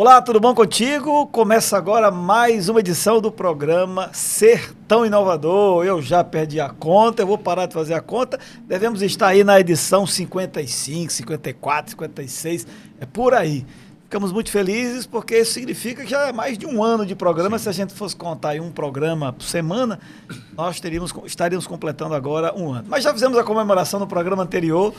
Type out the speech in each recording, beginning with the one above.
Olá, tudo bom contigo? Começa agora mais uma edição do programa Sertão Inovador. Eu já perdi a conta, eu vou parar de fazer a conta. Devemos estar aí na edição 55, 54, 56, é por aí. Ficamos muito felizes porque isso significa que já é mais de um ano de programa. Sim. Se a gente fosse contar aí um programa por semana, nós estaríamos completando agora um ano. Mas já fizemos a comemoração no programa anterior.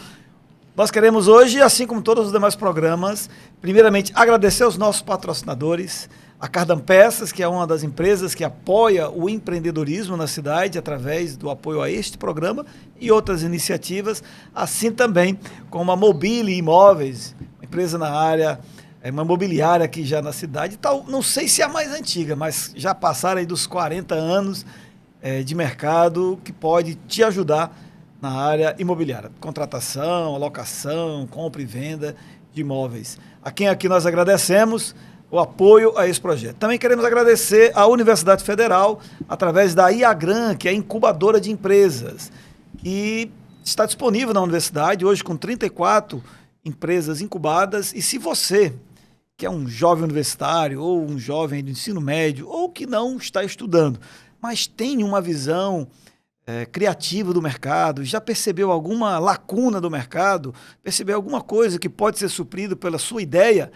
Nós queremos hoje, assim como todos os demais programas, primeiramente agradecer aos nossos patrocinadores, a Cardan Peças, que é uma das empresas que apoia o empreendedorismo na cidade através do apoio a este programa e outras iniciativas, assim também como a Mobile Imóveis, uma empresa na área, uma imobiliária aqui já na cidade, tal, não sei se é a mais antiga, mas já passaram aí dos 40 anos de mercado, que pode te ajudar na área imobiliária, contratação, alocação, compra e venda de imóveis. A quem aqui nós agradecemos o apoio a esse projeto. Também queremos agradecer à Universidade Federal, através da IAGRAN, que é a incubadora de empresas, que está disponível na universidade, hoje com 34 empresas incubadas, e se você, que é um jovem universitário, ou um jovem do ensino médio, ou que não está estudando, mas tem uma visão criativo do mercado, já percebeu alguma lacuna do mercado, percebeu alguma coisa que pode ser suprido pela sua ideia,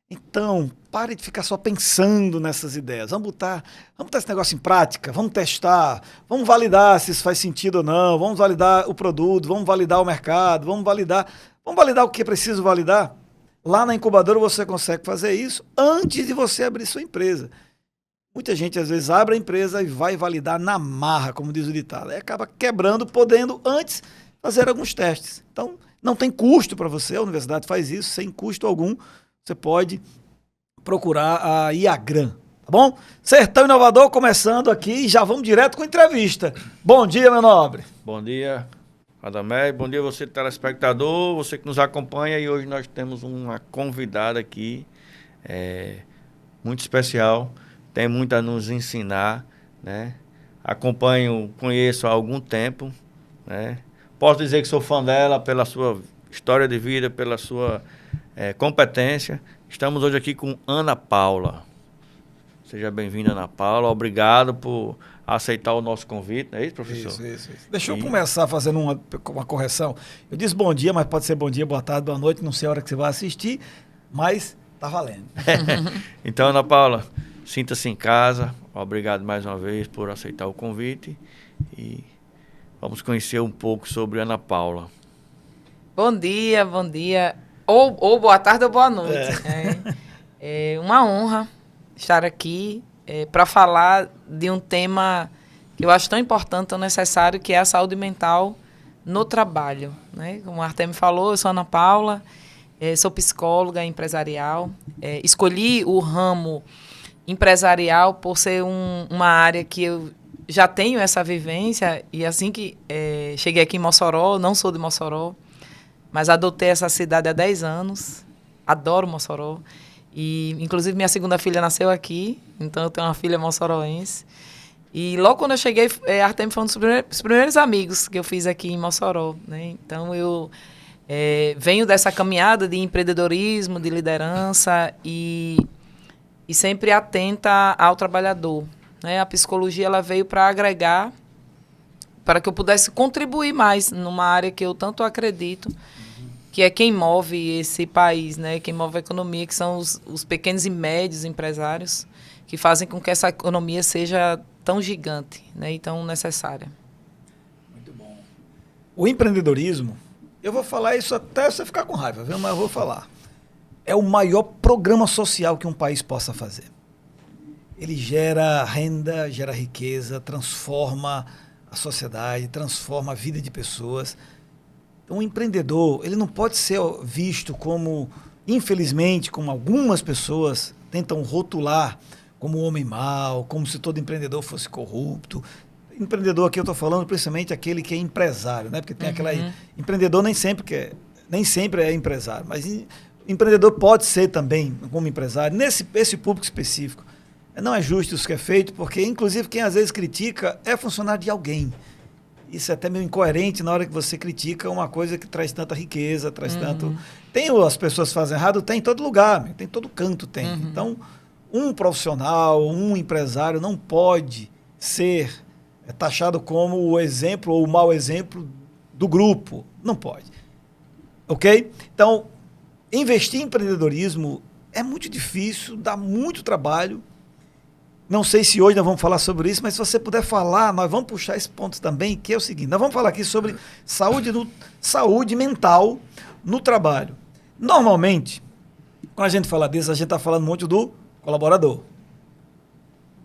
então pare de ficar só pensando nessas ideias. Vamos botar esse negócio em prática, vamos testar, vamos validar se isso faz sentido ou não, vamos validar o produto, vamos validar o mercado, vamos validar o que é preciso validar. Lá na incubadora você consegue fazer isso antes de você abrir sua empresa. Muita gente, às vezes, abre a empresa e vai validar na marra, como diz o ditado. Aí acaba quebrando, podendo antes fazer alguns testes. Então, não tem custo para você, a universidade faz isso, sem custo algum. Você pode procurar a IAGRAN, tá bom? Sertão Inovador começando aqui, já vamos direto com a entrevista. Bom dia, meu nobre. Bom dia, Radamés. Bom dia, você telespectador, você que nos acompanha. E hoje nós temos uma convidada aqui, muito especial. Tem muito a nos ensinar, né? Conheço há algum tempo, né? Posso dizer que sou fã dela pela sua história de vida, pela sua competência. Estamos hoje aqui com Ana Paula. Seja bem-vinda, Ana Paula. Obrigado por aceitar o nosso convite, não é isso, professor? Isso. Deixa eu começar fazendo uma correção. Eu disse bom dia, mas pode ser bom dia, boa tarde, boa noite, não sei a hora que você vai assistir, mas tá valendo. Então, Ana Paula, sinta-se em casa. Obrigado mais uma vez por aceitar o convite e vamos conhecer um pouco sobre Ana Paula. Bom dia. Ou boa tarde ou boa noite. É uma honra estar aqui para falar de um tema que eu acho tão importante, tão necessário, que é a saúde mental no trabalho, né? Como o Artemio falou, eu sou Ana Paula, sou psicóloga empresarial, escolhi o ramo empresarial por ser uma área que eu já tenho essa vivência, e assim que cheguei aqui em Mossoró, não sou de Mossoró, mas adotei essa cidade há 10 anos, adoro Mossoró, e inclusive minha segunda filha nasceu aqui, então eu tenho uma filha mossoroense, e logo quando eu cheguei, Artemio foi um dos primeiros amigos que eu fiz aqui em Mossoró, né? Então eu venho dessa caminhada de empreendedorismo, de liderança e sempre atenta ao trabalhador, né? A psicologia ela veio para agregar, para que eu pudesse contribuir mais numa área que eu tanto acredito, que é quem move esse país, né? Quem move a economia, que são os pequenos e médios empresários, que fazem com que essa economia seja tão gigante, né? E tão necessária. Muito bom. O empreendedorismo, eu vou falar isso até você ficar com raiva, viu? Mas eu vou falar. É o maior programa social que um país possa fazer. Ele gera renda, gera riqueza, transforma a sociedade, transforma a vida de pessoas. Então, um empreendedor, ele não pode ser visto como, infelizmente, como algumas pessoas tentam rotular, como um homem mau, como se todo empreendedor fosse corrupto. Empreendedor aqui eu estou falando principalmente aquele que é empresário, né? Porque tem aquela aí, empreendedor nem sempre é empresário, mas empreendedor pode ser também como empresário, esse público específico. Não é justo isso que é feito, porque, inclusive, quem às vezes critica é funcionário de alguém. isso é até meio incoerente na hora que você critica uma coisa que traz tanta riqueza, traz tanto... As pessoas que fazem errado, tem em todo lugar, tem em todo canto, tem. Então, um profissional, um empresário não pode ser taxado como o exemplo ou o mau exemplo do grupo. Não pode. Ok? Então, investir em empreendedorismo é muito difícil, dá muito trabalho. Não sei se hoje nós vamos falar sobre isso, mas se você puder falar, nós vamos puxar esse ponto também, que é o seguinte, nós vamos falar aqui sobre saúde mental no trabalho. Normalmente, quando a gente fala disso, a gente está falando muito do colaborador.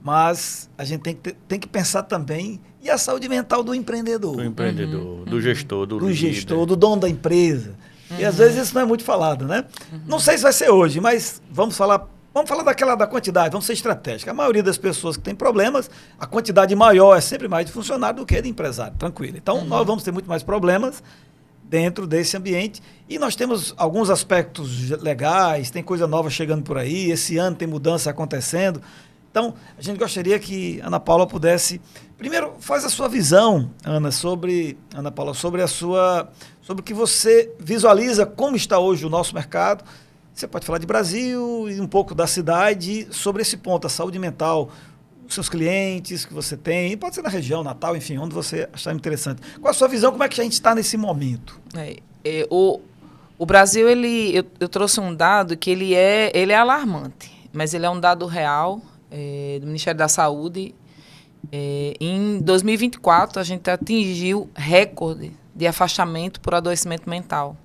Mas a gente tem que pensar também e a saúde mental do empreendedor. Do empreendedor, do gestor, do líder. Gestor, do dono da empresa. E às vezes isso não é muito falado, né? Não sei se vai ser hoje, mas vamos falar da quantidade, vamos ser estratégicos. A maioria das pessoas que tem problemas, a quantidade maior é sempre mais de funcionário do que de empresário, tranquilo. Então, nós vamos ter muito mais problemas dentro desse ambiente. E nós temos alguns aspectos legais, tem coisa nova chegando por aí, esse ano tem mudança acontecendo. Então, a gente gostaria que a Ana Paula pudesse... Primeiro, faz a sua visão, Ana Paula, sobre o que você visualiza, como está hoje o nosso mercado. Você pode falar de Brasil e um pouco da cidade sobre esse ponto, a saúde mental, os seus clientes que você tem, pode ser na região, Natal, enfim, onde você achar interessante. Qual a sua visão, como é que a gente está nesse momento? O Brasil, eu trouxe um dado que ele é alarmante, mas ele é um dado real do Ministério da Saúde. Em 2024, a gente atingiu recorde de afastamento por adoecimento mental.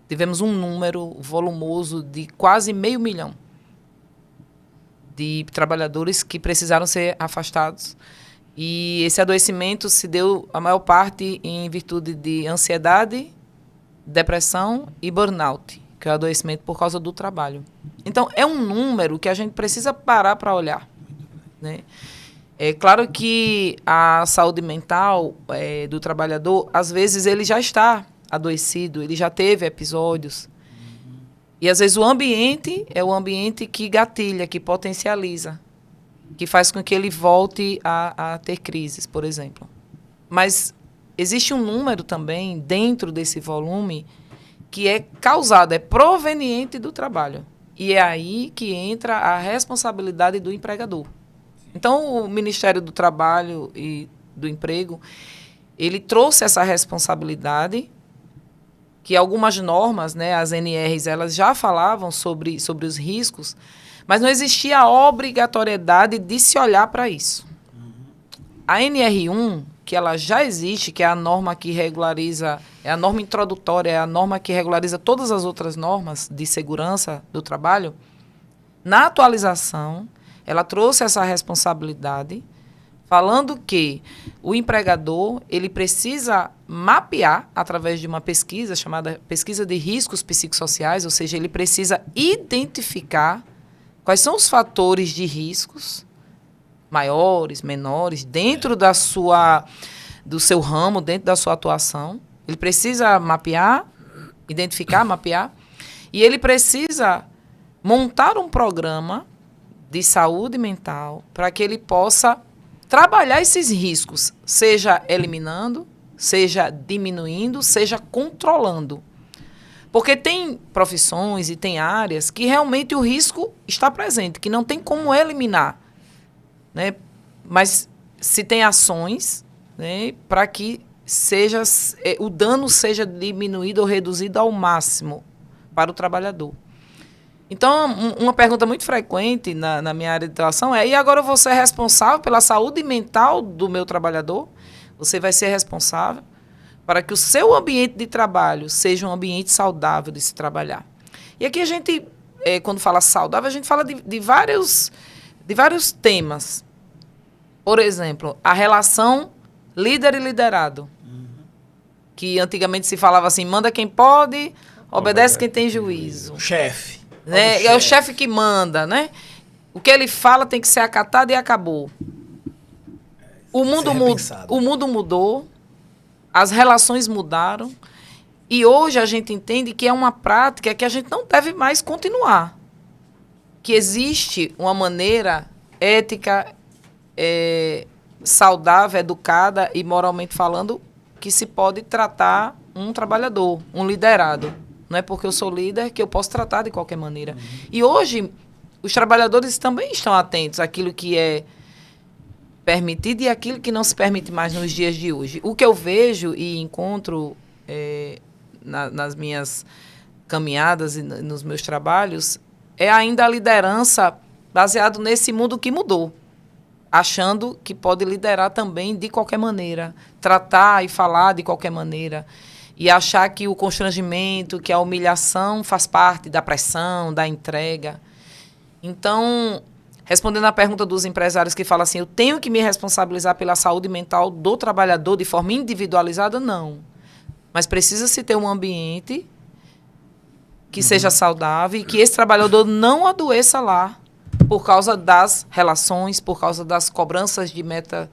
Tivemos um número volumoso de quase 500 mil de trabalhadores que precisaram ser afastados. E esse adoecimento se deu, a maior parte, em virtude de ansiedade, depressão e burnout, que é o adoecimento por causa do trabalho. Então, é um número que a gente precisa parar para olhar, né? É claro que a saúde mental do trabalhador, às vezes, ele já está adoecido, ele já teve episódios. E, às vezes, o ambiente é o ambiente que gatilha, que potencializa, que faz com que ele volte a ter crises, por exemplo. Mas existe um número também, dentro desse volume, que é causado, é proveniente do trabalho. E é aí que entra a responsabilidade do empregador. Então, o Ministério do Trabalho e do Emprego, ele trouxe essa responsabilidade, que algumas normas, né, as NRs, elas já falavam sobre os riscos, mas não existia a obrigatoriedade de se olhar para isso. A NR1, que ela já existe, que é a norma que regulariza, é a norma introdutória, é a norma que regulariza todas as outras normas de segurança do trabalho, na atualização, ela trouxe essa responsabilidade, falando que o empregador ele precisa mapear, através de uma pesquisa chamada pesquisa de riscos psicossociais, ou seja, ele precisa identificar quais são os fatores de riscos, maiores, menores, dentro do seu ramo, dentro da sua atuação. Ele precisa mapear, identificar, mapear, e ele precisa montar um programa de saúde mental para que ele possa trabalhar esses riscos, seja eliminando, seja diminuindo, seja controlando. Porque tem profissões e tem áreas que realmente o risco está presente, que não tem como eliminar, né? Mas se tem ações, né, para que o dano seja diminuído ou reduzido ao máximo para o trabalhador. Então, uma pergunta muito frequente na minha área de atuação é: e agora eu vou ser responsável pela saúde mental do meu trabalhador? Você vai ser responsável para que o seu ambiente de trabalho seja um ambiente saudável de se trabalhar. E aqui a gente, quando fala saudável, a gente fala de vários temas. Por exemplo, a relação líder e liderado. Que antigamente se falava assim: manda quem pode, obedece quem tem juízo. O chefe. Né? É o chefe que manda, né? O que ele fala tem que ser acatado e acabou. O mundo mudou, as relações mudaram, e hoje a gente entende que é uma prática que a gente não deve mais continuar. Que existe uma maneira ética, saudável, educada e moralmente falando, que se pode tratar um trabalhador, um liderado. Não é porque eu sou líder que eu posso tratar de qualquer maneira. E hoje, os trabalhadores também estão atentos àquilo que é permitido e àquilo que não se permite mais nos dias de hoje. O que eu vejo e encontro nas minhas caminhadas e nos meus trabalhos é ainda a liderança baseado nesse mundo que mudou, achando que pode liderar também de qualquer maneira, tratar e falar de qualquer maneira, e achar que o constrangimento, que a humilhação faz parte da pressão, da entrega. Então, respondendo à pergunta dos empresários que falam assim, eu tenho que me responsabilizar pela saúde mental do trabalhador de forma individualizada? Não. Mas precisa-se ter um ambiente que seja saudável e que esse trabalhador não adoeça lá por causa das relações, por causa das cobranças de metas,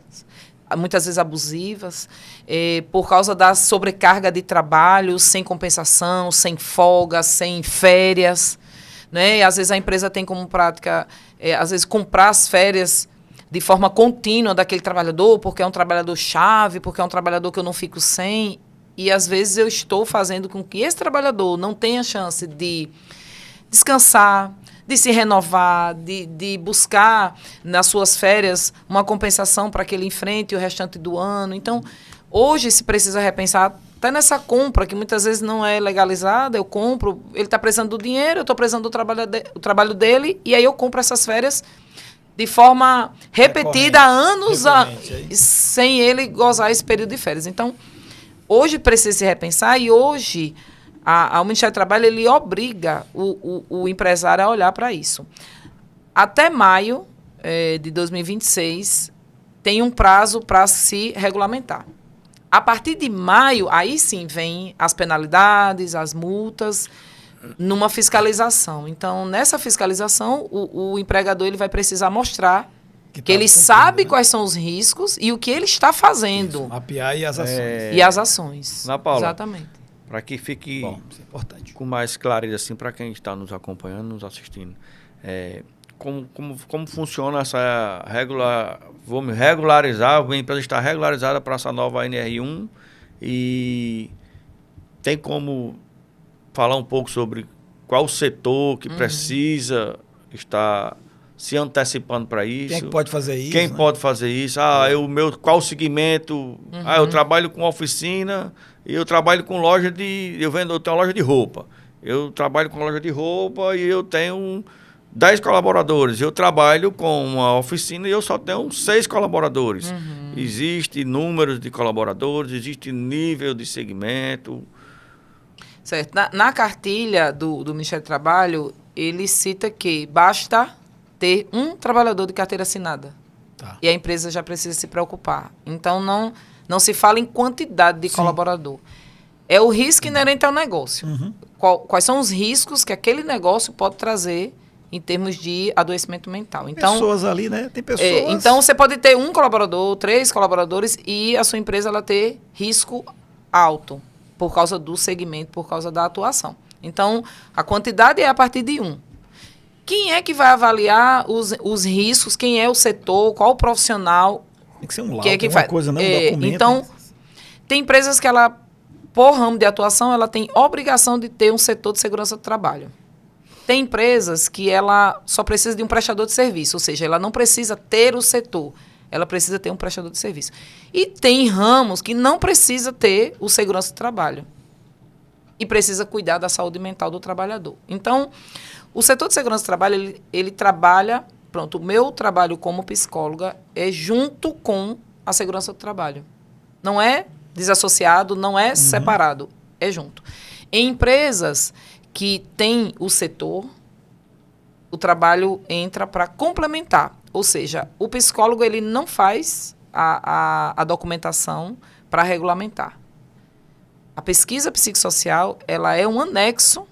muitas vezes abusivas, por causa da sobrecarga de trabalho, sem compensação, sem folga, sem férias. Né? E, às vezes a empresa tem como prática, às vezes, comprar as férias de forma contínua daquele trabalhador, porque é um trabalhador-chave, porque é um trabalhador que eu não fico sem. E, às vezes, eu estou fazendo com que esse trabalhador não tenha chance de descansar, de se renovar, de buscar nas suas férias uma compensação para que ele enfrente o restante do ano. Então, hoje se precisa repensar até nessa compra, que muitas vezes não é legalizada, eu compro, ele está precisando do dinheiro, eu estou precisando do trabalho dele, e aí eu compro essas férias de forma repetida há anos sem ele gozar esse período de férias. Então, hoje precisa se repensar e hoje o Ministério do Trabalho ele obriga o empresário a olhar para isso. Até maio de 2026 tem um prazo para se regulamentar. A partir de maio, aí sim vem as penalidades, as multas, numa fiscalização. Então, nessa fiscalização, o empregador ele vai precisar mostrar que ele sabe quais são os riscos e o que ele está fazendo. Isso, mapear e as ações. E as ações. Ana Paula, exatamente. Para que fique isso é importante. Com mais clareza assim, para quem está nos acompanhando, nos assistindo. Como funciona essa vamos regularizar, a empresa está regularizada para essa nova NR1 e tem como falar um pouco sobre qual setor que precisa estar se antecipando para isso? Quem é que pode fazer isso? Quem pode fazer isso? Qual segmento? Eu trabalho com oficina e eu trabalho com loja eu tenho uma loja de roupa. Eu trabalho com loja de roupa e eu tenho 10 colaboradores. Eu trabalho com uma oficina e eu só tenho 6 colaboradores. Existe números de colaboradores, existe nível de segmento. Certo. Na cartilha do Ministério do Trabalho, ele cita que basta ter um trabalhador de carteira assinada. Tá. E a empresa já precisa se preocupar. Então, não se fala em quantidade de colaborador. É o risco inerente ao negócio. Quais são os riscos que aquele negócio pode trazer em termos de adoecimento mental. Então, pessoas ali, né? Tem pessoas. Então, você pode ter um colaborador, 3 colaboradores e a sua empresa ela ter risco alto por causa do segmento, por causa da atuação. Então, a quantidade é a partir de 1. Quem é que vai avaliar os riscos? Quem é o setor? Qual o profissional? Tem que ser um laudo, alguma coisa, não um documento. Então, tem empresas que ela, por ramo de atuação, ela tem obrigação de ter um setor de segurança do trabalho. Tem empresas que ela só precisa de um prestador de serviço, ou seja, ela não precisa ter o setor, ela precisa ter um prestador de serviço. E tem ramos que não precisa ter o segurança do trabalho e precisa cuidar da saúde mental do trabalhador. Então, o setor de segurança do trabalho, ele trabalha, o meu trabalho como psicóloga é junto com a segurança do trabalho. Não é desassociado, não é separado, é junto. Em empresas que tem o setor, o trabalho entra para complementar. Ou seja, o psicólogo ele não faz a documentação para regulamentar. A pesquisa psicossocial ela é um anexo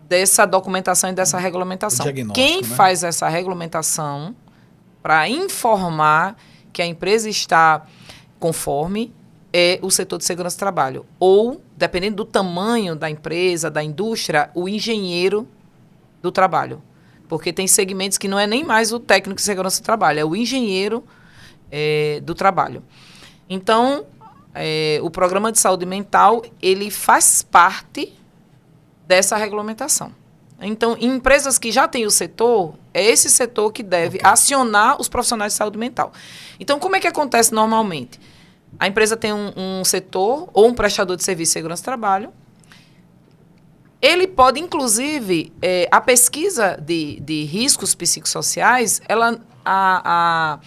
dessa documentação e dessa regulamentação. Quem faz essa regulamentação para informar que a empresa está conforme é o setor de segurança do trabalho. Ou, dependendo do tamanho da empresa, da indústria, o engenheiro do trabalho. Porque tem segmentos que não é nem mais o técnico de segurança do trabalho, é o engenheiro do trabalho. Então, o programa de saúde mental, ele faz parte dessa regulamentação. Então, em empresas que já têm o setor, é esse setor que deve acionar os profissionais de saúde mental. Então, como é que acontece normalmente? A empresa tem um setor ou um prestador de serviço de segurança do trabalho. Ele pode, inclusive, a pesquisa de riscos psicossociais, a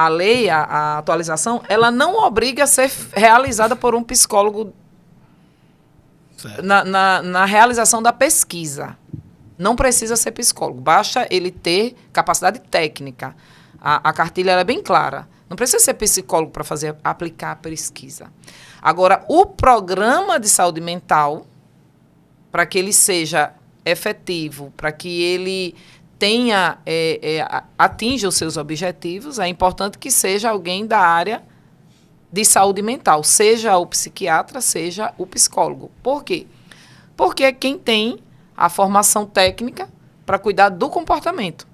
lei, a atualização, ela não obriga a ser realizada por um psicólogo na realização da pesquisa. Não precisa ser psicólogo, basta ele ter capacidade técnica. A cartilha ela é bem clara. Não precisa ser psicólogo para aplicar a pesquisa. Agora, o programa de saúde mental, para que ele seja efetivo, para que ele atinja os seus objetivos, é importante que seja alguém da área de saúde mental, seja o psiquiatra, seja o psicólogo. Por quê? Porque é quem tem a formação técnica para cuidar do comportamento,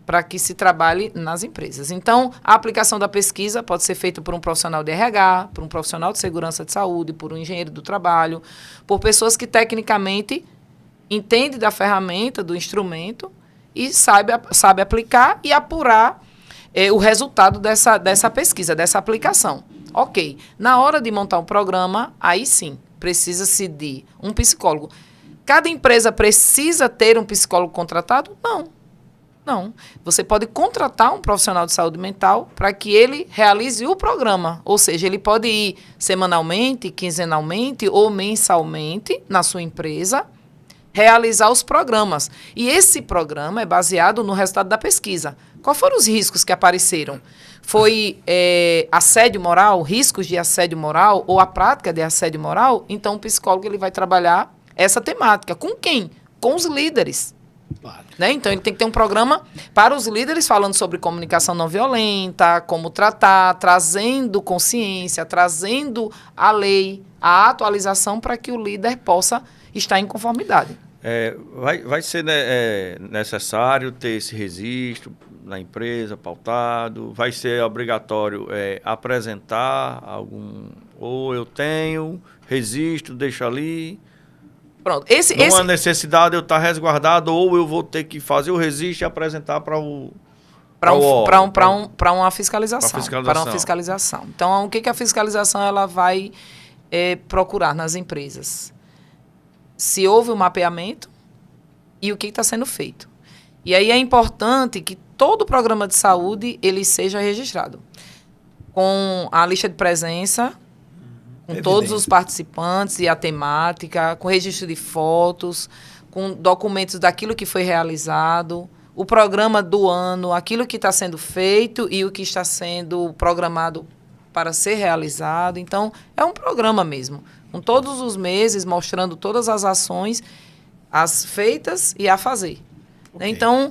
para que se trabalhe nas empresas. Então, a aplicação da pesquisa pode ser feita por um profissional de RH, por um profissional de segurança de saúde, por um engenheiro do trabalho, por pessoas que tecnicamente entendem da ferramenta, do instrumento e sabe aplicar e apurar o resultado dessa pesquisa, dessa aplicação. Ok. Na hora de montar um programa, aí sim, precisa-se de um psicólogo. Cada empresa precisa ter um psicólogo contratado? Não. Você pode contratar um profissional de saúde mental para que ele realize o programa. Ou seja, ele pode ir semanalmente, quinzenalmente ou mensalmente na sua empresa, realizar os programas. E esse programa é baseado no resultado da pesquisa. Quais foram os riscos que apareceram? Foi assédio moral, riscos de assédio moral ou a prática de assédio moral? Então, o psicólogo ele vai trabalhar essa temática. Com quem? Com os líderes. Claro. Né? Então, ele tem que ter um programa para os líderes falando sobre comunicação não violenta, como tratar, trazendo consciência, trazendo a lei, a atualização para que o líder possa estar em conformidade. Vai ser necessário ter esse registro na empresa, pautado? Vai ser obrigatório apresentar algum... Ou eu tenho, registro, deixo ali... Pronto. Não há necessidade de eu estar resguardado ou eu vou ter que fazer o registro e apresentar para uma fiscalização. Para uma fiscalização. Então, o que a fiscalização ela vai procurar nas empresas? Se houve um mapeamento e o que está sendo feito. E aí é importante que todo o programa de saúde ele seja registrado com a lista de presença, com todos os participantes e a temática, com registro de fotos, com documentos daquilo que foi realizado, o programa do ano, aquilo que está sendo feito e o que está sendo programado para ser realizado. Então, é um programa mesmo, com todos os meses, mostrando todas as ações, as feitas e a fazer. Okay. Então,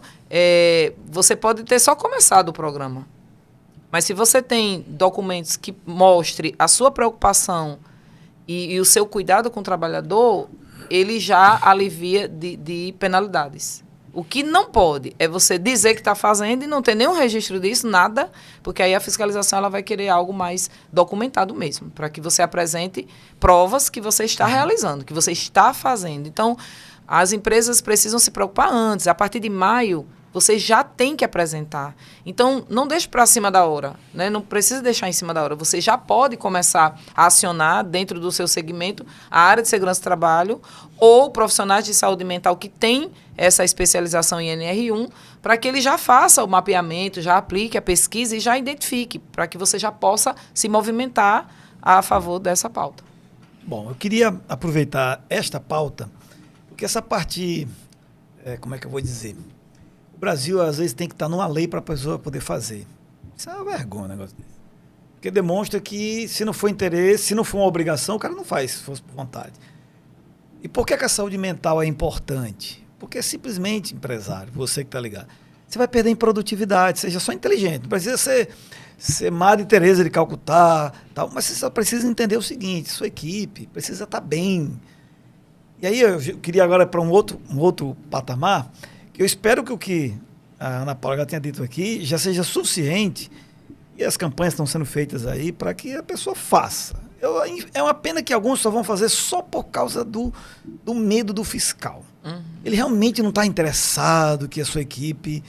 você pode ter só começado o programa. Mas se você tem documentos que mostrem a sua preocupação e o seu cuidado com o trabalhador, ele já alivia de penalidades. O que não pode é você dizer que está fazendo e não ter nenhum registro disso, nada, porque aí a fiscalização ela vai querer algo mais documentado mesmo, para que você apresente provas que você está realizando, que você está fazendo. Então, as empresas precisam se preocupar antes. A partir de maio, você já tem que apresentar. Então, não deixe para cima da hora, né? Não precisa deixar em cima da hora. Você já pode começar a acionar dentro do seu segmento a área de segurança do trabalho ou profissionais de saúde mental que têm essa especialização em NR1 para que ele já faça o mapeamento, já aplique a pesquisa e já identifique, para que você já possa se movimentar a favor dessa pauta. Bom, eu queria aproveitar esta pauta, porque essa parte, como é que eu vou dizer? O Brasil, às vezes, tem que estar numa lei para a pessoa poder fazer. Isso é uma vergonha, um negócio desse. Porque demonstra que, se não for interesse, se não for uma obrigação, o cara não faz, se fosse por vontade. E por que a saúde mental é importante? Porque simplesmente, empresário, você que está ligado, você vai perder em produtividade, seja só inteligente. Não precisa ser Madre Teresa de Calcutá, tal, mas você só precisa entender o seguinte, sua equipe precisa estar bem. E aí eu queria agora para um outro patamar, que eu espero que o que a Ana Paula já tenha dito aqui já seja suficiente, e as campanhas estão sendo feitas aí para que a pessoa faça. É uma pena que alguns só vão fazer só por causa do medo do fiscal. Ele realmente não está interessado que a sua equipe...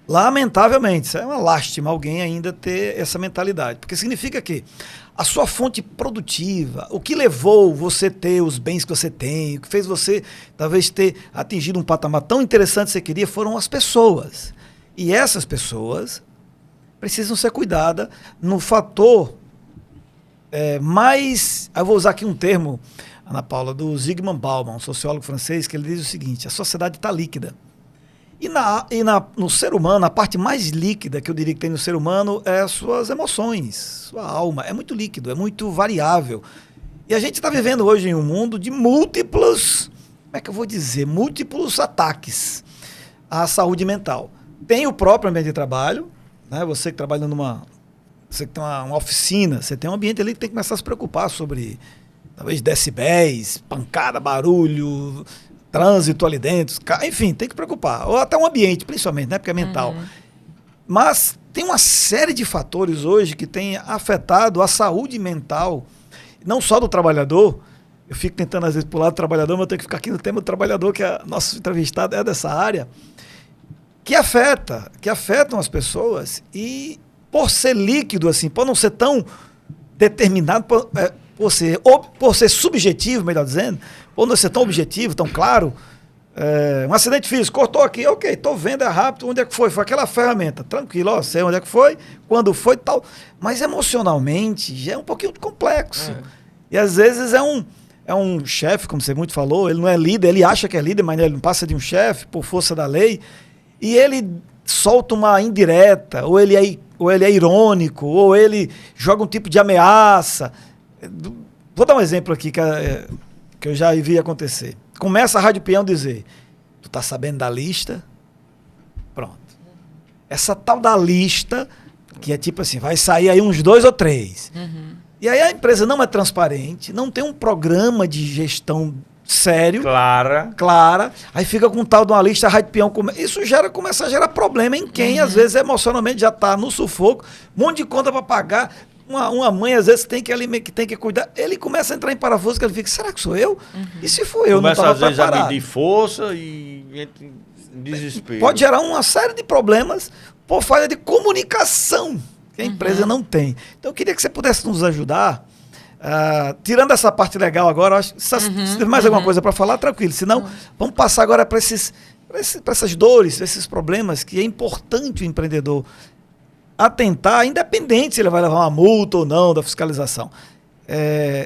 Lamentavelmente, isso é uma lástima alguém ainda ter essa mentalidade. Porque significa que a sua fonte produtiva, o que levou você ter os bens que você tem, o que fez você talvez ter atingido um patamar tão interessante que você queria, foram as pessoas. E essas pessoas precisam ser cuidadas no fator mais... Eu vou usar aqui um termo, Ana Paula, do Zygmunt Bauman, um sociólogo francês, que ele diz o seguinte: a sociedade está líquida. No ser humano, a parte mais líquida que eu diria que tem no ser humano é as suas emoções, sua alma. É muito líquido, é muito variável. E a gente está vivendo hoje em um mundo de múltiplos, como é que eu vou dizer, múltiplos ataques à saúde mental. Tem o próprio ambiente de trabalho, né? Você que trabalha você que tem uma oficina, você tem um ambiente ali que tem que começar a se preocupar sobre, talvez, decibéis, pancada, barulho... trânsito ali dentro, enfim, tem que preocupar. Ou até um ambiente, principalmente, né? Porque é mental. Mas tem uma série de fatores hoje que tem afetado a saúde mental, não só do trabalhador. Eu fico tentando, às vezes, pular do trabalhador, mas eu tenho que ficar aqui no tema do trabalhador, que é nosso entrevistado é dessa área, que afetam as pessoas e, por ser líquido, assim, por não ser tão determinado, por ser subjetivo, melhor dizendo, ou não ser tão objetivo, tão claro, um acidente físico, cortou aqui, ok, estou vendo, é rápido, onde é que foi? Foi aquela ferramenta, tranquilo, ó, sei onde é que foi, quando foi, tal. Mas emocionalmente já é um pouquinho complexo. E às vezes é um chefe, como você muito falou, ele não é líder, ele acha que é líder, mas ele não passa de um chefe por força da lei, e ele solta uma indireta, ou ele é irônico, ou ele joga um tipo de ameaça. Vou dar um exemplo aqui que eu já vi acontecer. Começa a Rádio Peão dizer: tu tá sabendo da lista? Pronto. Essa tal da lista, que é tipo assim, vai sair aí uns 2 ou 3. E aí a empresa não é transparente, não tem um programa de gestão sério. Clara. Aí fica com um tal de uma lista, a Rádio Peão isso começa a gerar problema em quem, às vezes, emocionalmente já tá no sufoco, um monte de conta para pagar. Uma mãe, às vezes, tem que cuidar. Ele começa a entrar em parafuso, que ele fica: será que sou eu? E se for eu? Começa, não às vezes, a medir força e entra em desespero. Pode gerar uma série de problemas por falha de comunicação que a empresa não tem. Então, eu queria que você pudesse nos ajudar, tirando essa parte legal agora. Se tem mais alguma coisa para falar, tranquilo. Senão, vamos passar agora para essas dores, esses problemas, que é importante o empreendedor atentar, independente se ele vai levar uma multa ou não da fiscalização.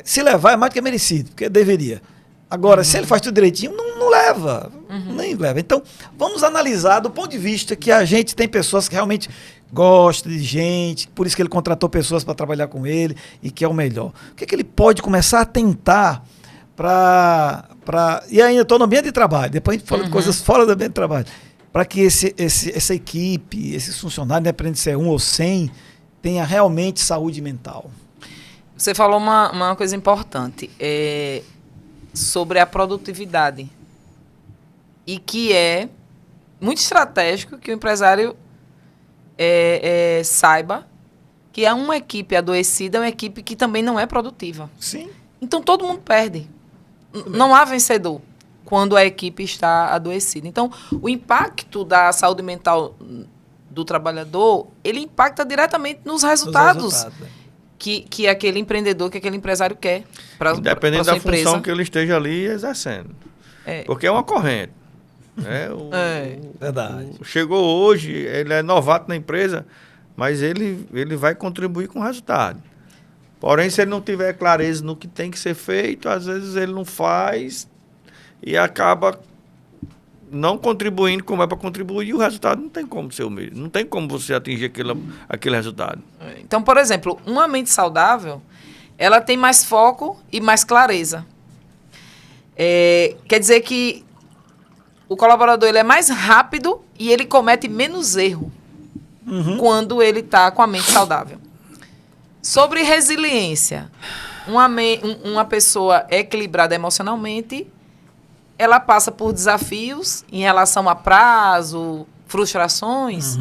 Se levar é mais do que merecido, porque deveria. Agora, se ele faz tudo direitinho, não leva. Nem leva. Então, vamos analisar do ponto de vista que a gente tem pessoas que realmente gostam de gente, por isso que ele contratou pessoas para trabalhar com ele e que é o melhor. O que ele pode começar a tentar e ainda estou no ambiente de trabalho, depois a gente fala de coisas fora do ambiente de trabalho, para que essa equipe, esses funcionários, independente se é 1 ou 100, tenha realmente saúde mental. Você falou uma coisa importante, sobre a produtividade. E que é muito estratégico que o empresário saiba que uma equipe adoecida é uma equipe que também não é produtiva. Sim. Então, todo mundo perde. Não há vencedor quando a equipe está adoecida. Então, o impacto da saúde mental do trabalhador, ele impacta diretamente nos resultados que aquele empreendedor, que aquele empresário quer para a sua empresa. Independente da função que ele esteja ali exercendo. Porque é uma corrente. Verdade. Chegou hoje, ele é novato na empresa, mas ele vai contribuir com o resultado. Porém, se ele não tiver clareza no que tem que ser feito, às vezes ele não faz e acaba não contribuindo como é para contribuir, e o resultado não tem como ser o mesmo. Não tem como você atingir aquele resultado. Então, por exemplo, uma mente saudável, ela tem mais foco e mais clareza. Quer dizer que o colaborador ele é mais rápido e ele comete menos erro quando ele está com a mente saudável. Sobre resiliência, uma pessoa equilibrada emocionalmente, ela passa por desafios em relação a prazo, frustrações.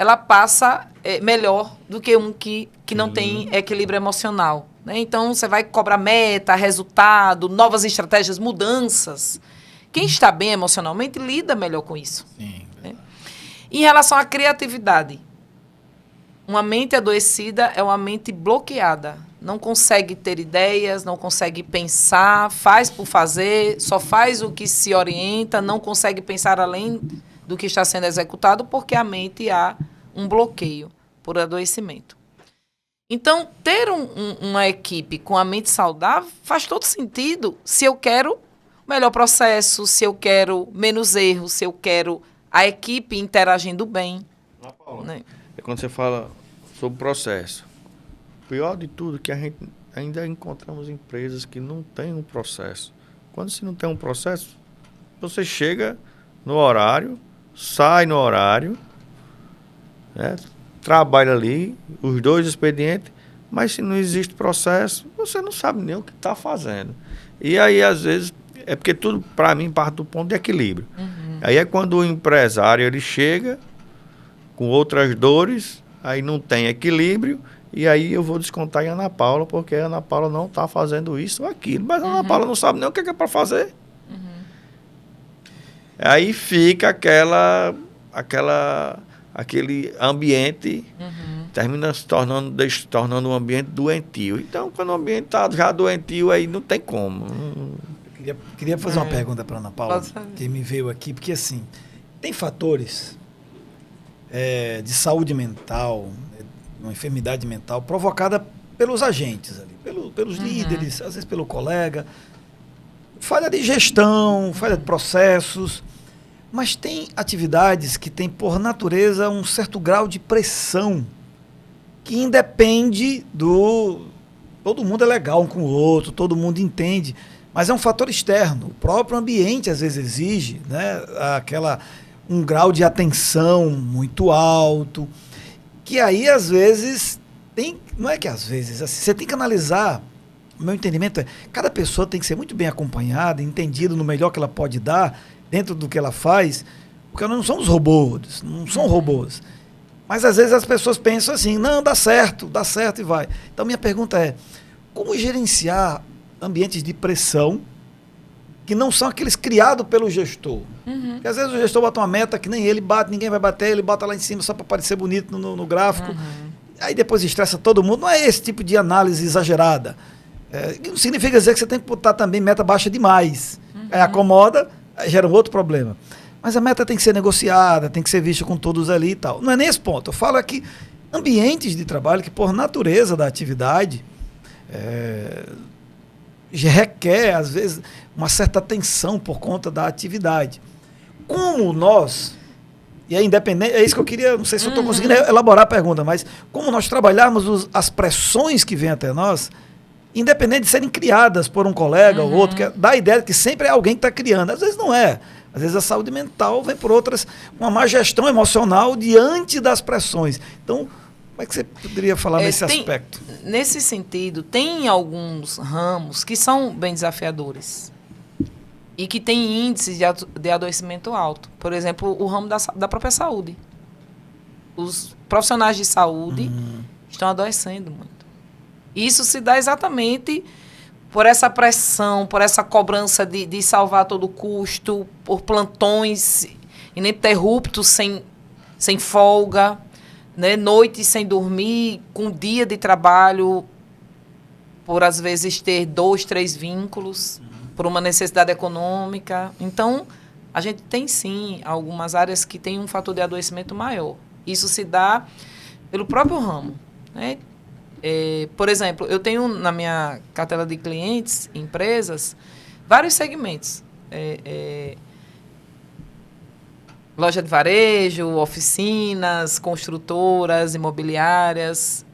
ela passa melhor do que um que não tem equilíbrio emocional. Né? Então, você vai cobrar meta, resultado, novas estratégias, mudanças. Quem está bem emocionalmente lida melhor com isso. Sim. Né? Em relação à criatividade, uma mente adoecida é uma mente bloqueada. Não consegue ter ideias, não consegue pensar, faz por fazer, só faz o que se orienta, não consegue pensar além do que está sendo executado, porque a mente há um bloqueio por adoecimento. Então, ter uma equipe com a mente saudável faz todo sentido se eu quero melhor processo, se eu quero menos erros, se eu quero a equipe interagindo bem. Paula, Né? é quando você fala sobre processo. O pior de tudo é que a gente ainda encontramos empresas que não têm um processo. Quando se não tem um processo, você chega no horário, sai no horário, né, trabalha ali, os 2 expedientes, mas se não existe processo, você não sabe nem o que está fazendo. E aí, às vezes, é porque tudo, para mim, parte do ponto de equilíbrio. Aí é quando o empresário ele chega com outras dores, aí não tem equilíbrio, e aí eu vou descontar em Ana Paula, porque a Ana Paula não está fazendo isso ou aquilo. Mas a Ana Paula não sabe nem o que é para fazer. Aí fica aquele ambiente, termina se tornando um ambiente doentio. Então, quando o ambiente está já doentio, aí não tem como. Queria fazer uma pergunta para Ana Paula, que me veio aqui, porque assim, tem fatores de saúde mental, uma enfermidade mental provocada pelos agentes ali, pelos líderes, às vezes pelo colega, falha de gestão, falha de processos, mas tem atividades que têm por natureza um certo grau de pressão que independe todo mundo é legal um com o outro, todo mundo entende, mas é um fator externo. O próprio ambiente às vezes exige, né, um grau de atenção muito alto, que aí às vezes não é que às vezes, assim, você tem que analisar. O meu entendimento é, cada pessoa tem que ser muito bem acompanhada, entendida no melhor que ela pode dar, dentro do que ela faz, porque nós não somos robôs, não são robôs. Mas às vezes as pessoas pensam assim, não, dá certo e vai. Então minha pergunta é, como gerenciar ambientes de pressão que não são aqueles criados pelo gestor? Porque às vezes o gestor bota uma meta que nem ele bate, ninguém vai bater, ele bota lá em cima só para parecer bonito no gráfico. Aí depois estressa todo mundo. Não é esse tipo de análise exagerada. Não significa dizer que você tem que botar também meta baixa demais. Acomoda, gera um outro problema. Mas a meta tem que ser negociada, tem que ser vista com todos ali e tal. Não é nesse ponto. Eu falo aqui ambientes de trabalho que, por natureza da atividade, requer, às vezes, uma certa atenção por conta da atividade. Como nós, e é independente, é isso que eu queria, não sei se eu estou conseguindo elaborar a pergunta, mas como nós trabalharmos as pressões que vêm até nós, independente de serem criadas por um colega ou outro, que dá a ideia de que sempre é alguém que está criando. Às vezes não é. Às vezes a saúde mental vem por outras, uma má gestão emocional diante das pressões. Então, como é que você poderia falar nesse aspecto? Nesse sentido, tem alguns ramos que são bem desafiadores e que têm índices de adoecimento alto. Por exemplo, o ramo da própria saúde. Os profissionais de saúde estão adoecendo muito. Isso se dá exatamente por essa pressão, por essa cobrança de salvar a todo custo, por plantões ininterruptos, sem folga, né? Noites sem dormir, com dia de trabalho, por às vezes ter 2, 3 vínculos, por uma necessidade econômica. Então, a gente tem sim algumas áreas que têm um fator de adoecimento maior. Isso se dá pelo próprio ramo, né? Por exemplo, eu tenho na minha cartela de clientes, empresas, vários segmentos. Loja de varejo, oficinas, construtoras, imobiliárias,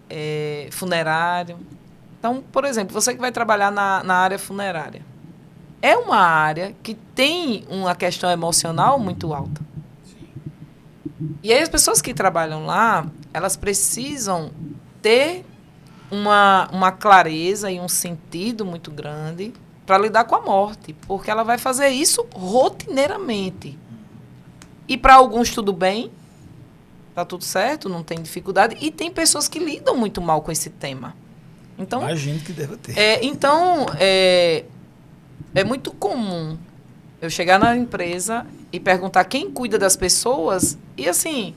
funerário. Então, por exemplo, você que vai trabalhar na área funerária, é uma área que tem uma questão emocional muito alta. E aí as pessoas que trabalham lá, elas precisam ter uma clareza e um sentido muito grande para lidar com a morte, porque ela vai fazer isso rotineiramente. E para alguns tudo bem, tá tudo certo, não tem dificuldade. E tem pessoas que lidam muito mal com esse tema. Então, imagino que deva ter. É muito comum eu chegar na empresa e perguntar quem cuida das pessoas e, assim,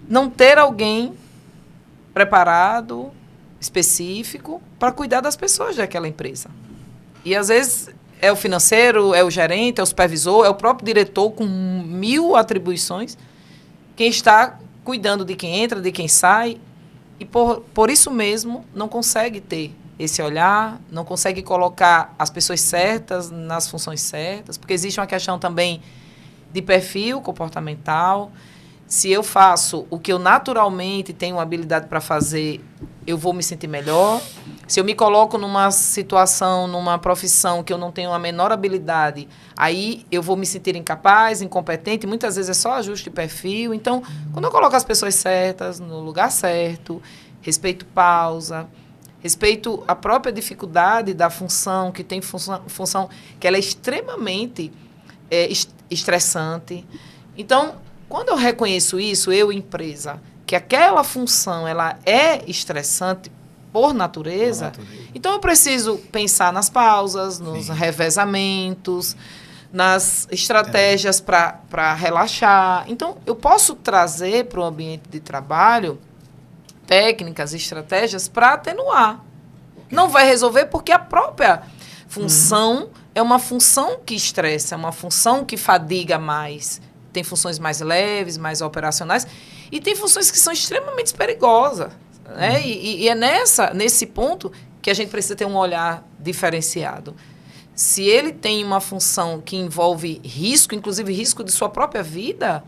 não ter alguém preparado, específico, para cuidar das pessoas daquela empresa. E, às vezes, é o financeiro, é o gerente, é o supervisor, é o próprio diretor com 1000 atribuições, quem está cuidando de quem entra, de quem sai, e por isso mesmo não consegue ter esse olhar, não consegue colocar as pessoas certas nas funções certas, porque existe uma questão também de perfil comportamental. Se eu faço o que eu naturalmente tenho habilidade para fazer, eu vou me sentir melhor. Se eu me coloco numa situação, numa profissão que eu não tenho a menor habilidade, aí eu vou me sentir incapaz, incompetente. Muitas vezes é só ajuste de perfil. Então, quando eu coloco as pessoas certas, no lugar certo, respeito pausa, respeito a própria dificuldade da função, que tem função que ela é extremamente estressante. Então, quando eu reconheço isso, eu, empresa, que aquela função ela é estressante por natureza, então eu preciso pensar nas pausas, nos revezamentos, nas estratégias para relaxar. Então, eu posso trazer para o ambiente de trabalho técnicas, estratégias para atenuar. Não vai resolver porque a própria função é uma função que estressa, é uma função que fadiga mais. Tem funções mais leves, mais operacionais, e tem funções que são extremamente perigosas. Né? E é nesse ponto que a gente precisa ter um olhar diferenciado. Se ele tem uma função que envolve risco, inclusive risco de sua própria vida,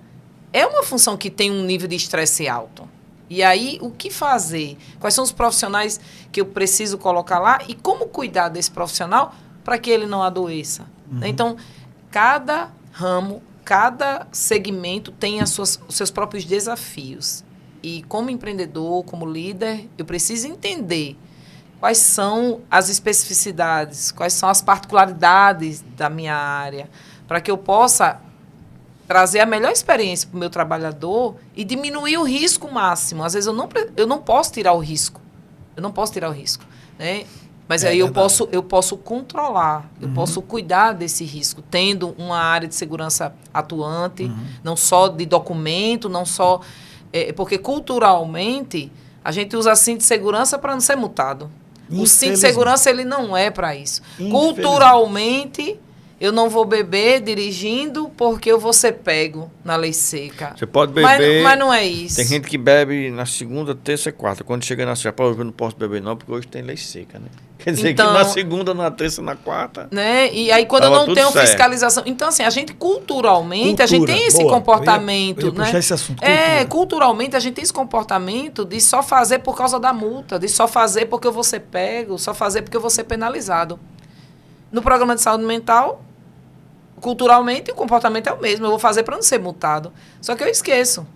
é uma função que tem um nível de estresse alto. E aí, o que fazer? Quais são os profissionais que eu preciso colocar lá e como cuidar desse profissional para que ele não adoeça? Então, cada ramo, cada segmento tem os seus próprios desafios. E como empreendedor, como líder, eu preciso entender quais são as especificidades, quais são as particularidades da minha área, para que eu possa trazer a melhor experiência para o meu trabalhador e diminuir o risco máximo. Às vezes eu não posso tirar o risco. Eu não posso tirar o risco. Né? Mas aí eu posso controlar, eu posso cuidar desse risco, tendo uma área de segurança atuante, não só de documento, não só... porque culturalmente a gente usa cinto de segurança para não ser multado. O cinto de segurança ele não é para isso. Culturalmente... eu não vou beber dirigindo porque eu vou ser pego na lei seca. Você pode beber... Mas não é isso. Tem gente que bebe na segunda, terça e quarta. Quando chega na sexta, eu não posso beber não, porque hoje tem lei seca, né? Quer dizer então, que na segunda, na terça, na quarta... Né? E aí quando eu não tenho fiscalização... Então, assim, a gente culturalmente, a gente tem esse comportamento... Eu ia puxar esse assunto, culturalmente a gente tem esse comportamento de só fazer por causa da multa, de só fazer porque eu vou ser pego, só fazer porque eu vou ser penalizado. No programa de saúde mental... culturalmente, o comportamento é o mesmo. Eu vou fazer para não ser multado. Só que eu esqueço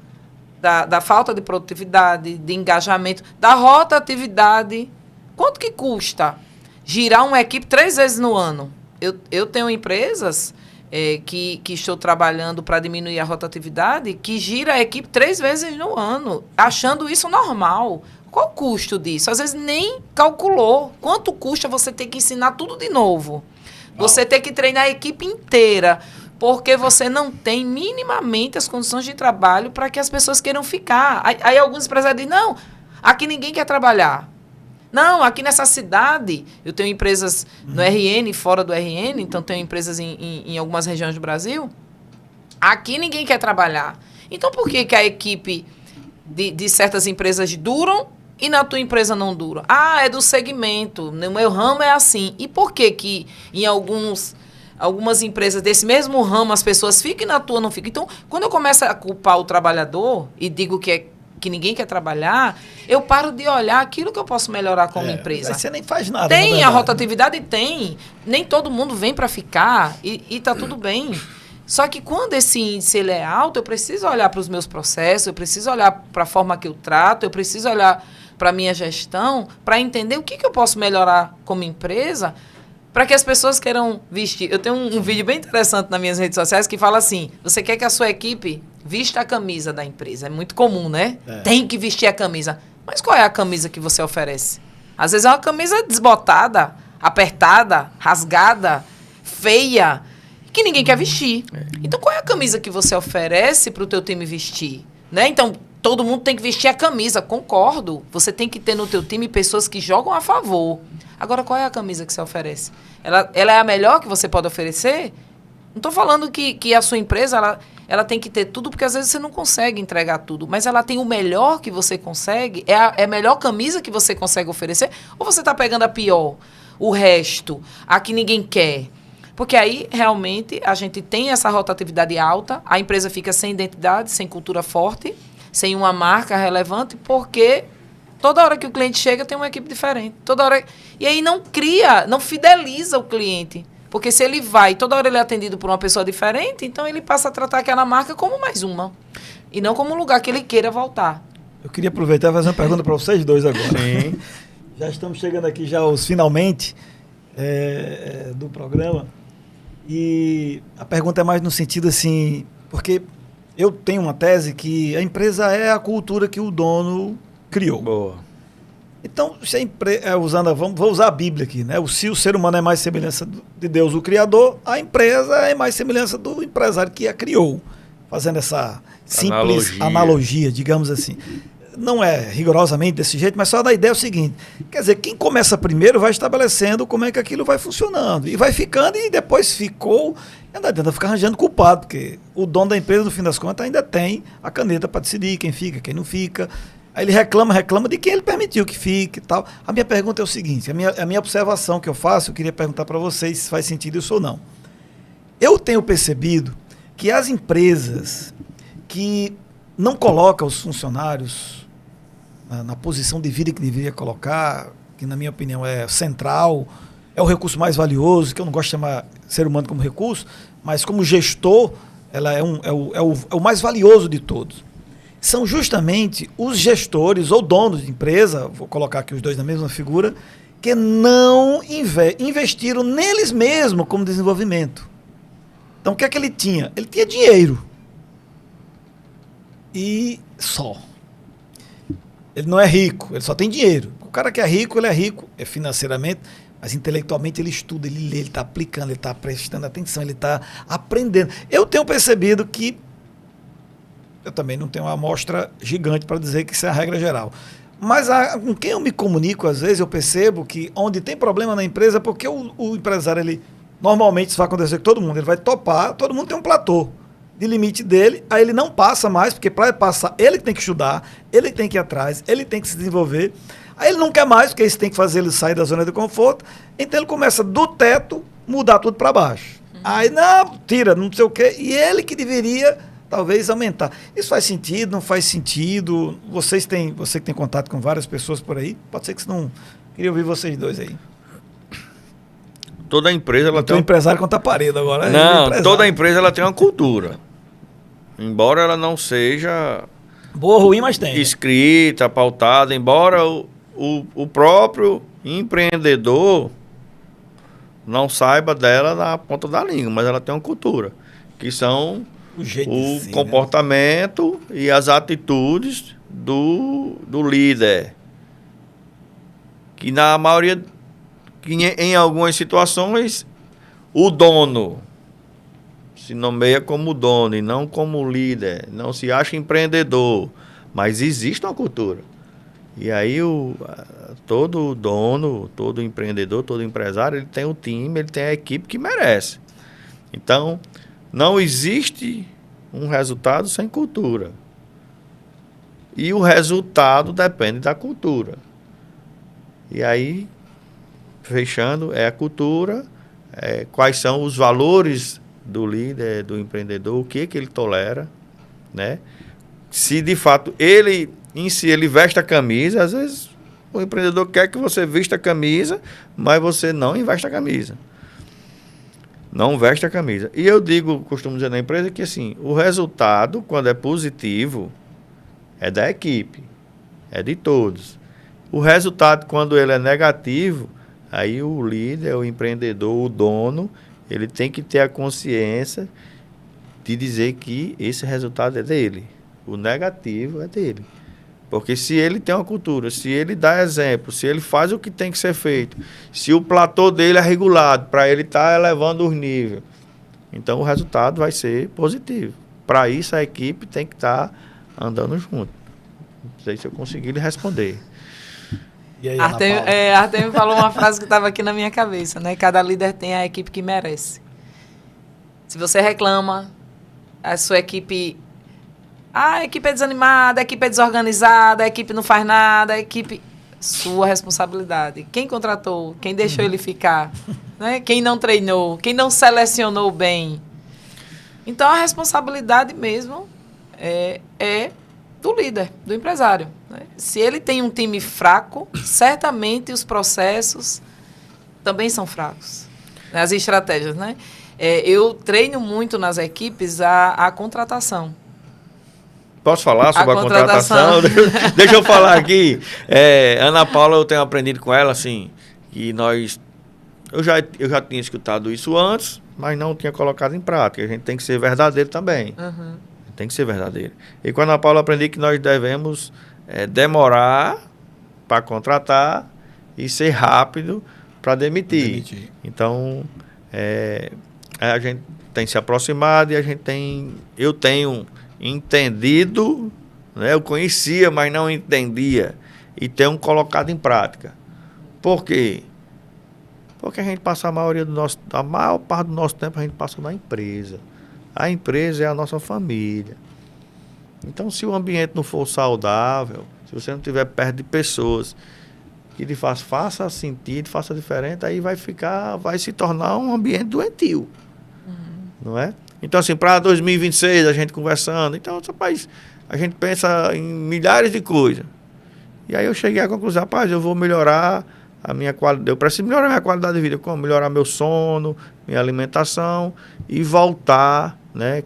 da falta de produtividade, de engajamento, da rotatividade. Quanto que custa girar uma equipe 3 vezes no ano? Eu tenho empresas que estou trabalhando para diminuir a rotatividade, que gira a equipe 3 vezes no ano, achando isso normal. Qual o custo disso? Às vezes nem calculou. Quanto custa você ter que ensinar tudo de novo? Você tem que treinar a equipe inteira, porque você não tem minimamente as condições de trabalho para que as pessoas queiram ficar. Aí alguns empresários dizem, não, aqui ninguém quer trabalhar. Não, aqui nessa cidade, eu tenho empresas no RN, fora do RN, então tenho empresas em algumas regiões do Brasil, aqui ninguém quer trabalhar. Então por que a equipe de certas empresas duram e na tua empresa não dura? Ah, é do segmento. No meu ramo é assim. E por que em algumas empresas desse mesmo ramo as pessoas ficam e na tua não ficam? Então, quando eu começo a culpar o trabalhador e digo que ninguém quer trabalhar, eu paro de olhar aquilo que eu posso melhorar como empresa. Você nem faz nada. Tem a rotatividade? Tem. Nem todo mundo vem para ficar e tá tudo bem. Só que quando esse índice ele é alto, eu preciso olhar para os meus processos, eu preciso olhar para a forma que eu trato, eu preciso olhar para a minha gestão, para entender o que eu posso melhorar como empresa, para que as pessoas queiram vestir. Eu tenho um vídeo bem interessante nas minhas redes sociais que fala assim, você quer que a sua equipe vista a camisa da empresa. É muito comum, né? Tem que vestir a camisa. Mas qual é a camisa que você oferece? Às vezes é uma camisa desbotada, apertada, rasgada, feia, que ninguém quer vestir. Então, qual é a camisa que você oferece para o teu time vestir? Né? Então, todo mundo tem que vestir a camisa, concordo. Você tem que ter no teu time pessoas que jogam a favor. Agora, qual é a camisa que você oferece? Ela é a melhor que você pode oferecer? Não estou falando que a sua empresa ela tem que ter tudo, porque às vezes você não consegue entregar tudo, mas ela tem o melhor que você consegue, é a melhor camisa que você consegue oferecer, ou você está pegando a pior, o resto, a que ninguém quer? Porque aí, realmente, a gente tem essa rotatividade alta, a empresa fica sem identidade, sem cultura forte, sem uma marca relevante, porque toda hora que o cliente chega tem uma equipe diferente. Toda hora. E aí não fideliza o cliente. Porque se ele vai, toda hora ele é atendido por uma pessoa diferente, então ele passa a tratar aquela marca como mais uma. E não como um lugar que ele queira voltar. Eu queria aproveitar e fazer uma pergunta para vocês dois agora. Sim. Já estamos chegando aqui já aos finalmente do programa. E a pergunta é mais no sentido assim, porque eu tenho uma tese que a empresa é a cultura que o dono criou. Boa. Então, se a empresa, vou usar a Bíblia aqui, né? Se o ser humano é mais semelhança de Deus, o Criador, a empresa é mais semelhança do empresário que a criou. Fazendo essa simples analogia, digamos assim. Não é rigorosamente desse jeito, mas só da ideia é o seguinte. Quer dizer, quem começa primeiro vai estabelecendo como é que aquilo vai funcionando. E vai ficando, e depois ficou. Não adianta ficar arranjando culpado, porque o dono da empresa, no fim das contas, ainda tem a caneta para decidir quem fica, quem não fica. Aí ele reclama de quem ele permitiu que fique e tal. A minha pergunta é o seguinte, a minha observação que eu faço, eu queria perguntar para vocês se faz sentido isso ou não. Eu tenho percebido que as empresas que não colocam os funcionários na posição de vida que deveria colocar, que na minha opinião é central, é o recurso mais valioso, que eu não gosto de chamar ser humano como recurso, mas como gestor, ela é o mais valioso de todos. São justamente os gestores ou donos de empresa, vou colocar aqui os dois na mesma figura, que não investiram neles mesmos como desenvolvimento. Então, o que é que ele tinha? Ele tinha dinheiro. E só. Ele não é rico, ele só tem dinheiro. O cara que é rico, ele é rico financeiramente, mas intelectualmente ele estuda, ele lê, ele está aplicando, ele está prestando atenção, ele está aprendendo. Eu tenho percebido que eu também não tenho uma amostra gigante para dizer que isso é a regra geral. Mas com quem eu me comunico, às vezes, eu percebo que onde tem problema na empresa é porque o empresário, ele normalmente isso vai acontecer com todo mundo, ele vai topar, todo mundo tem um platô de limite dele, aí ele não passa mais, porque para passar, ele tem que estudar, ele tem que ir atrás, ele tem que se desenvolver, aí ele não quer mais, porque isso tem que fazer ele sair da zona de conforto, então ele começa do teto, mudar tudo para baixo. Aí, não, tira, não sei o quê, e ele que deveria talvez aumentar. Isso faz sentido, não faz sentido? Você que tem contato com várias pessoas por aí, pode ser que você não... Queria ouvir vocês dois aí. Toda empresa ela tem um empresário contra a parede agora. Não, toda empresa ela tem uma cultura. Embora ela não seja boa ou ruim, mas tem. Escrita, pautada, embora o próprio empreendedor não saiba dela na ponta da língua, mas ela tem uma cultura, que são o comportamento, né? E as atitudes do líder. Que na maioria, que em algumas situações, o dono se nomeia como dono e não como líder, não se acha empreendedor, mas existe uma cultura. E aí todo dono, todo empreendedor, todo empresário, ele tem o time, ele tem a equipe que merece. Então, não existe um resultado sem cultura. E o resultado depende da cultura. E aí, fechando, é a cultura, quais são os valores do líder, do empreendedor, o que ele tolera, né? Se de fato ele em si ele veste a camisa, às vezes o empreendedor quer que você vista a camisa, mas você não investe a camisa. Não veste a camisa. E eu costumo dizer na empresa que assim, o resultado, quando é positivo, é da equipe, é de todos. O resultado, quando ele é negativo, Aí o líder, o empreendedor, o dono, ele tem que ter a consciência de dizer que esse resultado é dele. O negativo é dele. Porque se ele tem uma cultura, se ele dá exemplo, se ele faz o que tem que ser feito, se o platô dele é regulado para ele estar elevando os níveis, então o resultado vai ser positivo. Para isso a equipe tem que estar andando junto. Não sei se eu consegui lhe responder. E aí, Artemio falou uma frase que estava aqui na minha cabeça, né? Cada líder tem a equipe que merece. Se você reclama, a sua equipe... a equipe é desanimada, a equipe é desorganizada, a equipe não faz nada, a equipe... Sua responsabilidade. Quem contratou, quem deixou ele ficar, né? Quem não treinou, quem não selecionou bem. Então, a responsabilidade mesmo é do líder, do empresário. Né? Se ele tem um time fraco, certamente os processos também são fracos. As estratégias, né? Eu treino muito nas equipes a contratação. Posso falar sobre a contratação? Deixa eu falar aqui. Ana Paula, eu tenho aprendido com ela, assim, que eu já tinha escutado isso antes, mas não tinha colocado em prática. A gente tem que ser verdadeiro também. Uhum. Tem que ser verdadeiro. E com a Ana Paula, eu aprendi que nós devemos demorar para contratar e ser rápido para demitir. Então, a gente tem se aproximado e eu tenho entendido, né? Eu conhecia, mas não entendia, e tenho colocado em prática. Por quê? Porque a gente passa a maior parte do nosso tempo a gente passa na empresa. A empresa é a nossa família. Então, se o ambiente não for saudável, se você não estiver perto de pessoas que lhe faça sentido, faça diferente, aí vai se tornar um ambiente doentio. Não é? Então, assim, para 2026, a gente conversando, então, rapaz, a gente pensa em milhares de coisas. E aí eu cheguei à conclusão, rapaz, eu vou melhorar a minha qualidade, eu preciso melhorar a minha qualidade de vida, como melhorar meu sono, minha alimentação e voltar, né,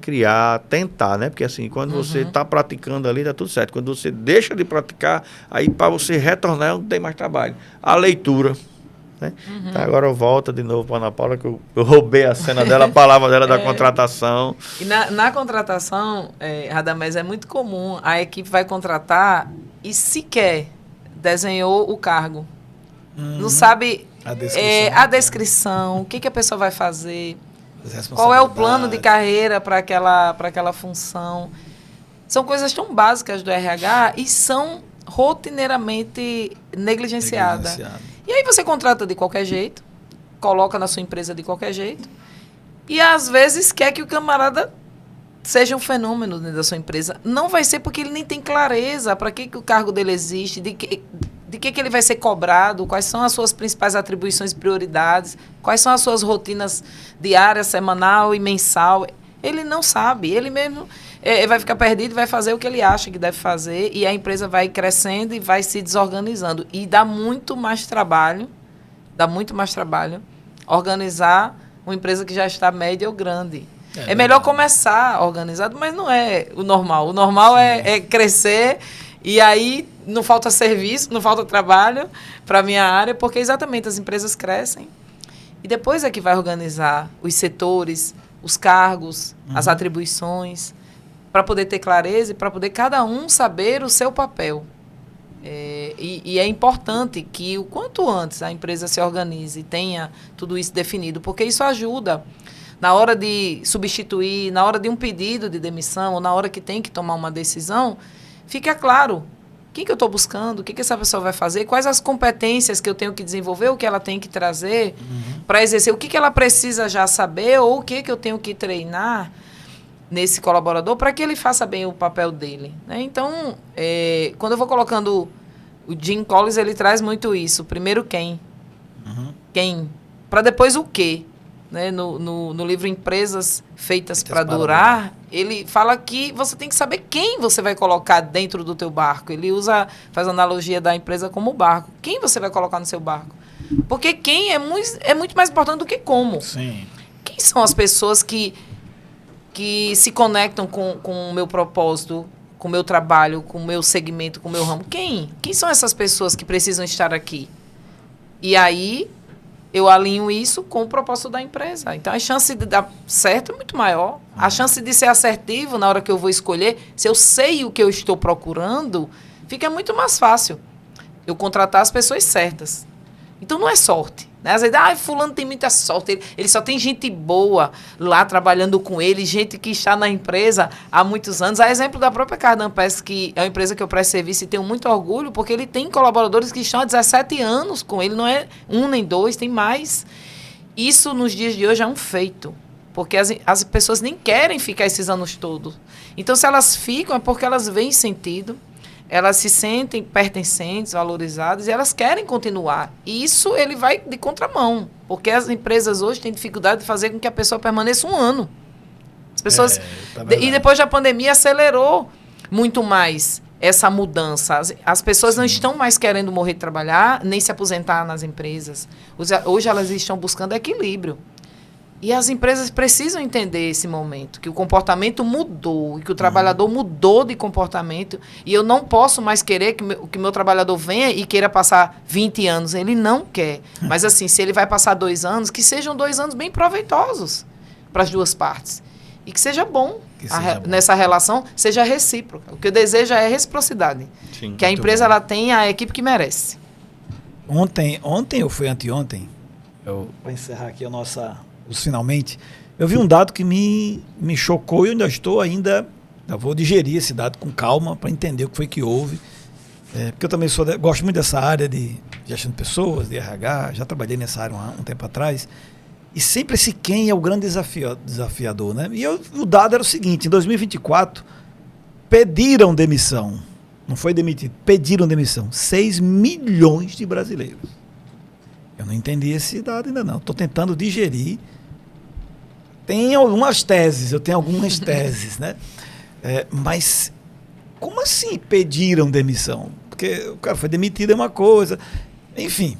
tentar, né? Porque assim, quando você está praticando ali, dá tudo certo. Quando você deixa de praticar, aí para você retornar não tem mais trabalho. A leitura. Né? Então, agora eu volto de novo para a Ana Paula, que eu roubei a cena dela, a palavra dela da contratação. E na contratação, Radamés, é muito comum, a equipe vai contratar e sequer desenhou o cargo. Não sabe a descrição, o que a pessoa vai fazer, qual é o plano de carreira para aquela função. São coisas tão básicas do RH e são rotineiramente negligenciadas. E aí você contrata de qualquer jeito, coloca na sua empresa de qualquer jeito, e às vezes quer que o camarada seja um fenômeno dentro da sua empresa. Não vai ser porque ele nem tem clareza para que o cargo dele existe, de que ele vai ser cobrado, quais são as suas principais atribuições e prioridades, quais são as suas rotinas diária, semanal e mensal. Ele não sabe, ele mesmo vai ficar perdido, vai fazer o que ele acha que deve fazer, e a empresa vai crescendo e vai se desorganizando. E dá muito mais trabalho organizar uma empresa que já está média ou grande. É melhor começar organizado, mas não é o normal. O normal é crescer, e aí não falta serviço, não falta trabalho para a minha área, porque exatamente as empresas crescem. E depois é que vai organizar os setores, os cargos, as atribuições, para poder ter clareza e para poder cada um saber o seu papel. E é importante que o quanto antes a empresa se organize e tenha tudo isso definido, porque isso ajuda na hora de substituir, na hora de um pedido de demissão, ou na hora que tem que tomar uma decisão, fica claro quem que eu estou buscando, o que essa pessoa vai fazer, quais as competências que eu tenho que desenvolver, o que ela tem que trazer para exercer, o que ela precisa já saber, ou o que eu tenho que treinar nesse colaborador para que ele faça bem o papel dele. Né? Então, quando eu vou colocando... O Jim Collins, ele traz muito isso. Primeiro quem. Quem. Para depois o quê. Né? No livro Empresas Feitas para Durar, ele fala que você tem que saber quem você vai colocar dentro do teu barco. Ele faz a analogia da empresa como barco. Quem você vai colocar no seu barco? Porque quem é muito mais importante do que como. Sim. Quem são as pessoas que se conectam com o meu propósito, com o meu trabalho, com o meu segmento, com o meu ramo? Quem são essas pessoas que precisam estar aqui? E aí, eu alinho isso com o propósito da empresa. Então, a chance de dar certo é muito maior. A chance de ser assertivo na hora que eu vou escolher, se eu sei o que eu estou procurando, fica muito mais fácil eu contratar as pessoas certas. Então, não é sorte. Né? Às vezes, fulano tem muita sorte, ele só tem gente boa lá trabalhando com ele, gente que está na empresa há muitos anos. A exemplo da própria Cardan Pes, que é uma empresa que eu presto serviço e tenho muito orgulho, porque ele tem colaboradores que estão há 17 anos com ele, não é um nem dois, tem mais. Isso, nos dias de hoje, é um feito, porque as pessoas nem querem ficar esses anos todos. Então, se elas ficam, é porque elas veem sentido, elas se sentem pertencentes, valorizadas, e elas querem continuar. E isso ele vai de contramão, porque as empresas hoje têm dificuldade de fazer com que a pessoa permaneça um ano. As pessoas e depois da pandemia acelerou muito mais essa mudança. As pessoas não estão mais querendo morrer de trabalhar, nem se aposentar nas empresas. Hoje elas estão buscando equilíbrio. E as empresas precisam entender esse momento, que o comportamento mudou, e que o trabalhador mudou de comportamento, e eu não posso mais querer que meu trabalhador venha e queira passar 20 anos. Ele não quer. Mas, assim, se ele vai passar 2 anos, que sejam 2 anos bem proveitosos para as duas partes. E que seja bom. Nessa relação, seja recíproca. O que eu desejo é reciprocidade. Sim, que a empresa ela tenha a equipe que merece. Ontem ou foi anteontem, para encerrar aqui os finalmente, eu vi um dado que me chocou e eu ainda estou eu vou digerir esse dado com calma para entender o que foi que houve, porque eu também gosto muito dessa área de gestão de pessoas, de RH, já trabalhei nessa área um tempo atrás, e sempre esse quem é o grande desafiador, né? E o dado era o seguinte: em 2024 pediram demissão, não foi demitido, pediram demissão 6 milhões de brasileiros. Eu não entendi esse dado ainda não, estou tentando digerir. Tem algumas teses, né? Mas como assim pediram demissão? Porque o cara foi demitido, é uma coisa. Enfim,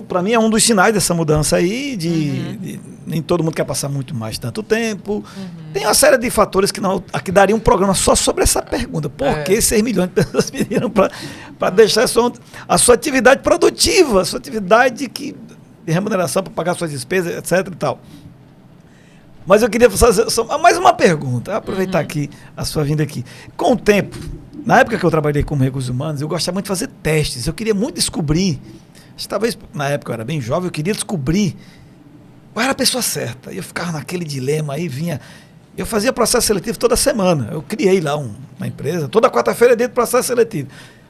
para mim é um dos sinais dessa mudança aí, de nem todo mundo quer passar muito mais tanto tempo. Tem uma série de fatores que daria um programa só sobre essa pergunta. Por que 6 milhões de pessoas pediram para deixar a sua atividade produtiva, a sua atividade de remuneração para pagar suas despesas, etc. e tal. Mas eu queria fazer mais uma pergunta, aproveitar aqui a sua vinda aqui. Com o tempo, na época que eu trabalhei com recursos humanos, eu gostava muito de fazer testes. Eu queria muito descobrir, talvez na época eu era bem jovem, eu queria descobrir qual era a pessoa certa. E eu ficava naquele dilema, aí eu fazia processo seletivo toda semana. Eu criei lá uma empresa, toda quarta-feira dentro do processo seletivo.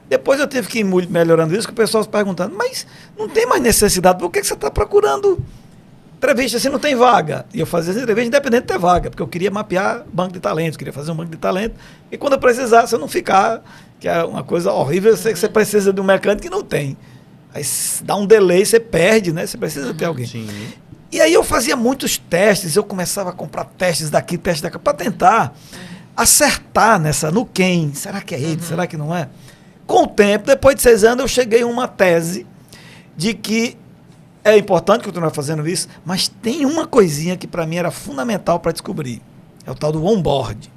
Depois eu tive que ir melhorando isso, que o pessoal se perguntando, mas não tem mais necessidade, por que você está procurando entrevista se não tem vaga? E eu fazia essa entrevista independente de ter vaga, porque eu queria mapear banco de talentos, queria fazer um banco de talento, e quando eu precisasse eu não ficar, que é uma coisa horrível, eu sei que você precisa de um mecânico que não tem. Aí dá um delay, você perde, né? Você precisa ter alguém. Sim. E aí eu fazia muitos testes, eu começava a comprar testes daqui, para tentar acertar no quem. Será que é ele? Será que não é? Com o tempo, depois de 6 anos, eu cheguei a uma tese de que é importante continuar fazendo isso, mas tem uma coisinha que para mim era fundamental para descobrir. É o tal do onboard.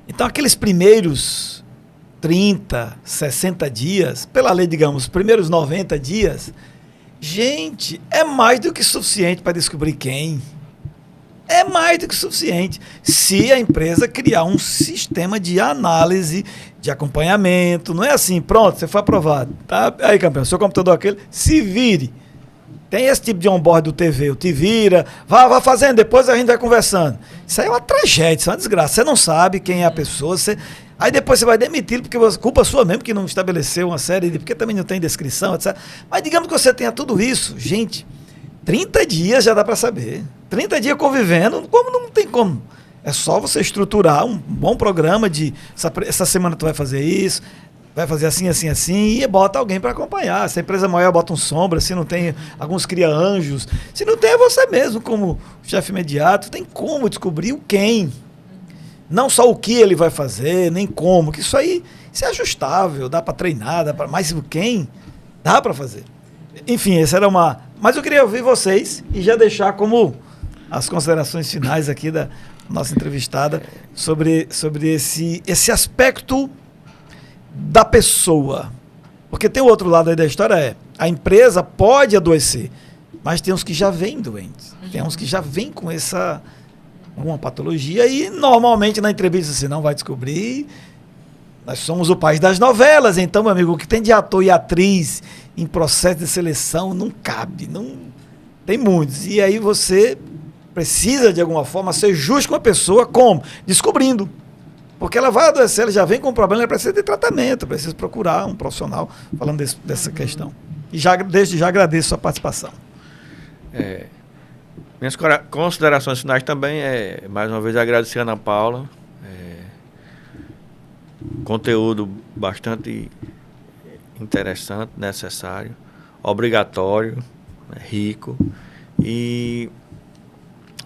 Então, aqueles primeiros 30, 60 dias, pela lei, digamos, os primeiros 90 dias, gente, é mais do que suficiente para descobrir quem. É mais do que suficiente se a empresa criar um sistema de análise, de acompanhamento. Não é assim, pronto, você foi aprovado. Tá? Aí, campeão, seu computador aquele, se vire. Tem esse tipo de onboard do TV, o te vira, vá fazendo, depois a gente vai conversando. Isso aí é uma tragédia, isso é uma desgraça. Você não sabe quem é a pessoa, aí depois você vai demiti-lo, porque culpa sua mesmo que não estabeleceu uma série, porque também não tem descrição, etc. Mas digamos que você tenha tudo isso, gente, 30 dias já dá para saber. 30 dias convivendo, como não tem como. É só você estruturar um bom programa de essa semana tu vai fazer isso, vai fazer assim, assim, assim, e bota alguém para acompanhar. Se a empresa maior, bota um sombra, se não tem, alguns cria anjos. Se não tem, é você mesmo como chefe imediato. Tem como descobrir o quem. Não só o que ele vai fazer, nem como, que isso aí é ajustável, dá para treinar, mas o quem, dá para fazer. Enfim, essa era uma... Mas eu queria ouvir vocês e já deixar como as considerações finais aqui da nossa entrevistada sobre esse aspecto da pessoa. Porque tem o outro lado aí da história, A empresa pode adoecer, mas tem uns que já vêm doentes. Tem uns que já vêm com uma patologia e normalmente na entrevista você não vai descobrir. Nós somos o país das novelas, então, meu amigo, o que tem de ator e atriz em processo de seleção não cabe, não tem muitos. E aí você precisa, de alguma forma, ser justo com a pessoa, como? Descobrindo. Porque ela vai adoecer, ela já vem com um problema, ela precisa de tratamento, precisa procurar um profissional falando dessa questão. E desde já agradeço a sua participação. Minhas considerações finais também mais uma vez, agradecer a Ana Paula. Conteúdo bastante interessante, necessário, obrigatório, rico. E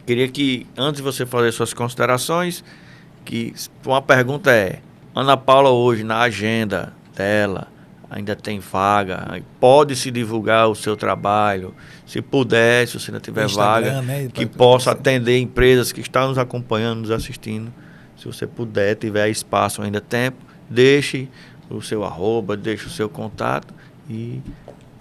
queria que, antes de você fazer suas considerações, que uma pergunta Ana Paula hoje na agenda dela ainda tem vaga, pode se divulgar o seu trabalho, se puder, se você não tiver vaga, né, que possa atender empresas que estão nos acompanhando, nos assistindo. Se você puder, tiver espaço ainda, tempo, deixe o seu @, deixe o seu contato e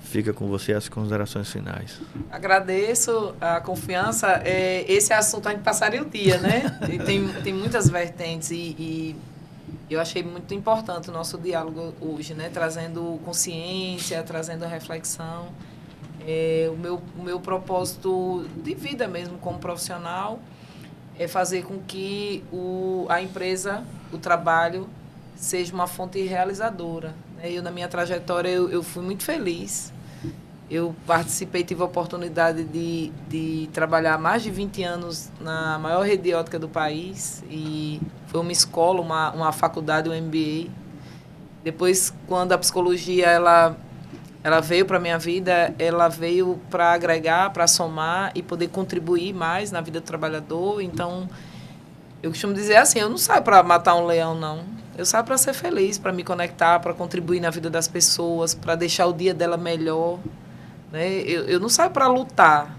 fica com você as considerações finais. Agradeço a confiança. Esse assunto a gente passaria o dia, né? E tem muitas vertentes e eu achei muito importante o nosso diálogo hoje, né? Trazendo consciência, trazendo reflexão. O meu propósito de vida mesmo como profissional é fazer com que a empresa, o trabalho, seja uma fonte realizadora. Eu, na minha trajetória, eu fui muito feliz. Eu participei, tive a oportunidade de trabalhar mais de 20 anos na maior rede ótica do país. E foi uma escola, uma faculdade, um MBA. Depois, quando a psicologia ela veio para a minha vida, ela veio para agregar, para somar e poder contribuir mais na vida do trabalhador. Então, eu costumo dizer assim, eu não saio para matar um leão, não. Eu saio para ser feliz, para me conectar, para contribuir na vida das pessoas, para deixar o dia dela melhor. Né? Eu não saio para lutar,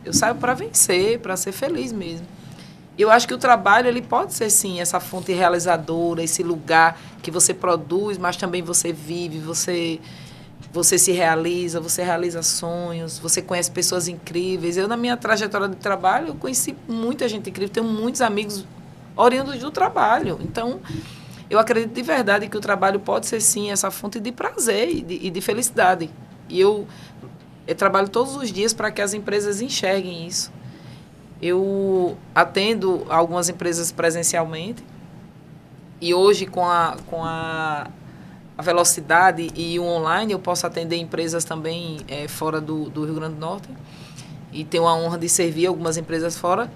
eu saio para vencer, para ser feliz mesmo. Eu acho que o trabalho ele pode ser, sim, essa fonte realizadora, esse lugar que você produz, mas também você vive, você se realiza, você realiza sonhos, você conhece pessoas incríveis. Eu, na minha trajetória de trabalho, eu conheci muita gente incrível, tenho muitos amigos oriundos do trabalho. Então, eu acredito de verdade que o trabalho pode ser, sim, essa fonte de prazer e de felicidade. E eu trabalho todos os dias para que as empresas enxerguem isso. Eu atendo algumas empresas presencialmente e hoje, com a velocidade e o online, eu posso atender empresas também fora do Rio Grande do Norte e tenho a honra de servir algumas empresas fora.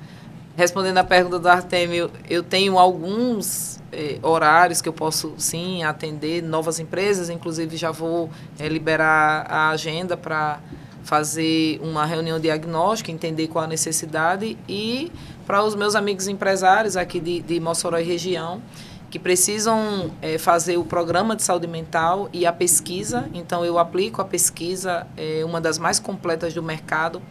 Respondendo à pergunta do Artemio, eu tenho alguns horários que eu posso, sim, atender novas empresas. Inclusive, já vou liberar a agenda para fazer uma reunião diagnóstica, entender qual a necessidade. E para os meus amigos empresários aqui de Mossoró e região, que precisam fazer o programa de saúde mental e a pesquisa. Então, eu aplico a pesquisa, uma das mais completas do mercado,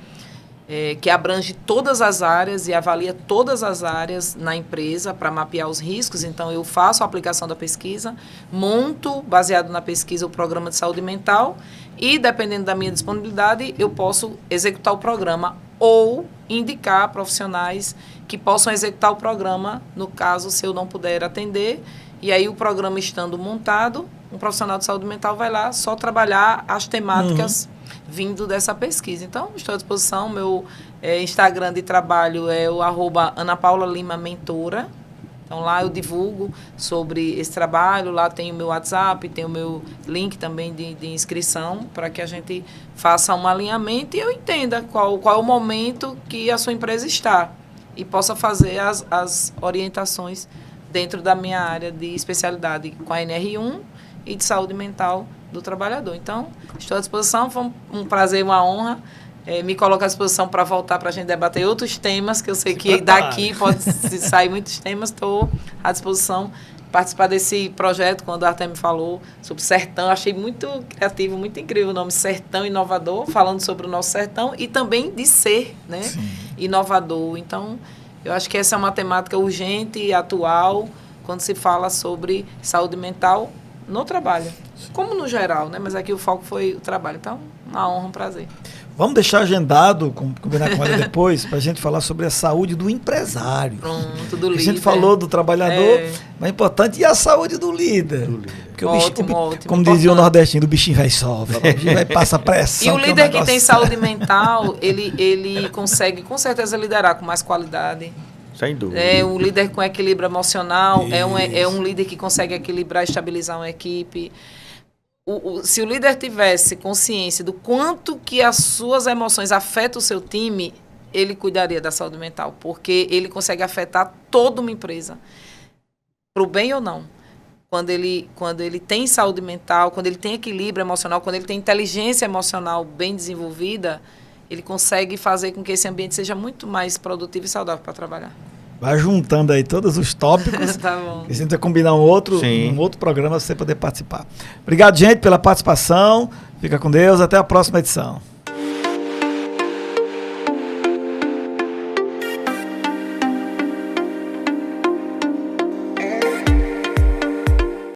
que abrange todas as áreas e avalia todas as áreas na empresa para mapear os riscos. Então, eu faço a aplicação da pesquisa, monto, baseado na pesquisa, o programa de saúde mental e, dependendo da minha disponibilidade, eu posso executar o programa ou indicar profissionais que possam executar o programa, no caso, se eu não puder atender. E aí, o programa estando montado, um profissional de saúde mental vai lá só trabalhar as temáticas vindo dessa pesquisa. Então, estou à disposição. Meu Instagram de trabalho é o @AnaPaulaLimaMentora. Então, lá eu divulgo sobre esse trabalho. Lá tem o meu WhatsApp, tem o meu link também de inscrição, para que a gente faça um alinhamento e eu entenda qual é o momento que a sua empresa está e possa fazer as orientações dentro da minha área de especialidade com a NR1 e de saúde mental do trabalhador. Então, estou à disposição, foi um prazer, uma honra. Me coloco à disposição para voltar para a gente debater outros temas, que eu sei que daqui pode sair muitos temas. Estou à disposição participar desse projeto, quando a Artemio falou sobre sertão. Achei muito criativo, muito incrível o nome Sertão Inovador, falando sobre o nosso sertão e também de ser, né, inovador. Então, eu acho que essa é uma temática urgente e atual quando se fala sobre saúde mental no trabalho. como no geral, né? Mas aqui o foco foi o trabalho. Então, uma honra, um prazer. Vamos deixar agendado, combinar com ela depois, para a gente falar sobre a saúde do empresário. Pronto, do líder. A gente falou do trabalhador, mas é importante, e a saúde do líder. Porque ótimo, como dizia o nordestino, o bichinho vai solve, o bichinho vai passar pressão. E o líder que tem saúde mental, ele consegue com certeza liderar com mais qualidade. Sem dúvida. O líder com equilíbrio emocional, é um líder que consegue equilibrar e estabilizar uma equipe. Se o líder tivesse consciência do quanto que as suas emoções afetam o seu time, ele cuidaria da saúde mental, porque ele consegue afetar toda uma empresa, para o bem ou não. Quando ele tem saúde mental, quando ele tem equilíbrio emocional, quando ele tem inteligência emocional bem desenvolvida, ele consegue fazer com que esse ambiente seja muito mais produtivo e saudável para trabalhar. Vai juntando aí todos os tópicos. Tá bom. A gente vai combinar um outro programa para você poder participar. Obrigado, gente, pela participação. Fica com Deus. Até a próxima edição.